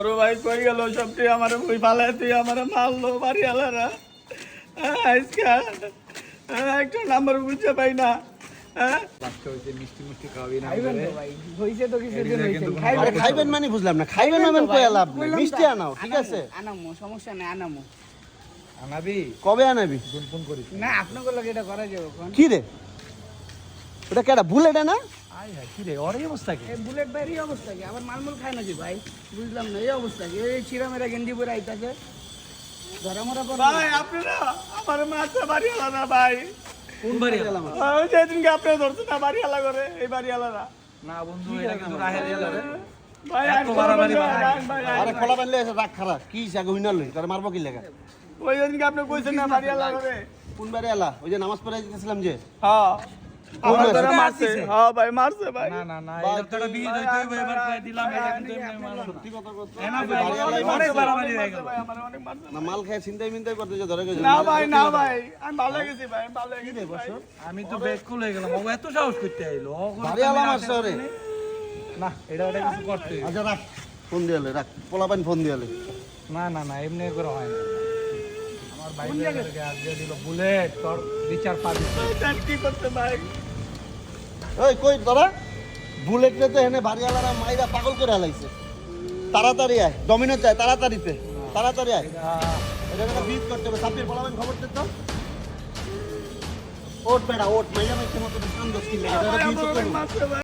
বড় ভাই কই গেল সবটি আমার বই ফালায় তুই আমার মারলো বাড়িওয়ালারা আজকে একটা নাম্বার বুঝতে পাই না। খাইবেন মানে বুঝলাম না, খাইবেন মানে কই লাভ নেই, মিষ্টি আনাও ঠিক আছে। আনামো সমস্যা নাই, আনামো আনাবি কবে আনাবি? ফোন করিস না আপনাকে লোক এটা করা যাবে কোন কি রে ওটা কেডা বুলেট না? আয় হায় কি রে ওর এই অবস্থা কি? এই বুলেট ভাইয়ের এই অবস্থা কি? আবার মালমুল খায় নাকি ভাই? বুঝলাম না এই অবস্থা কি? এই চিরামেরা গেঞ্জি পরে আইতাছে ধরা মরা পর ভাই আপনারা আমার মারছে বাড়িওয়ালারা ভাই। কোন বাড়ি? ওই যেদিনকে আপনি ধরছেন না বাড়িওয়ালা করে এই বাড়িওয়ালারা। না বন্ধু এটা কিন্তু রাহের এলা রে। ভাই এত মারামারি ভাই আরে খোলা বানলে এসে রাগ খারাপ কি জায়গা হইনা লই তার মারবো কি লাগা? ওই যেদিনকে আপনি কইছেন না বাড়িওয়ালা করে। কোন বারে এলা ওই যে নামাজ পড়ে যেতেছিলাম যে হ্যাঁ আমার মারছে? ধরে মারছে। হ্যাঁ ভাই মারছে ভাই। না না না এটা তো একটা বিয়ে হইতে হইবে এবার কই দিলাম এটা কিন্তু এমনি মারলাম না। সত্যি কথা কত এনা ভাই অনেক মারামারি হয়ে গেল। ভাই আমার অনেক মারছে। না মাল খায় চিন্তাই মিন্তাই করতে যে ধরে গেছে না ভাই না ভাই আমি ভালো গেছি ভাই আমি ভালো গেছি ভাই। আমি তো বেকুল হয়ে গেলাম ও এত সাহস করতে আইলো বাড়ি আলা মারছে ওরে। না এটা ওটা কিছু করতে হইবে। আচ্ছা রাখ ফোন দিয়ালে রাখ পোলাপান ফোন দিয়ালে। না না না এমনি করে হয় না আমার বাইরে আজকে দিল বুলেট তোর বিচার পাবি স্যার কি করতে ভাই? ওই কই তোরা বুলেটে তো এনে বাড়িওয়ালারা মাইরা পাগল করে হালাইছে। তাড়াতাড়ি আয় ডমিনো চাই তাড়াতাড়িতে তাড়াতাড়ি আয় এটা একটা বিট করতে হবে। সাপির পোলাপান খবর দে তো ওট বেড়া ওট মাইরা মাইছে মতো সান দোষ কি লাগে এটা ভাই বিট আমার করতে অনেক হবে। মারছে ভাই।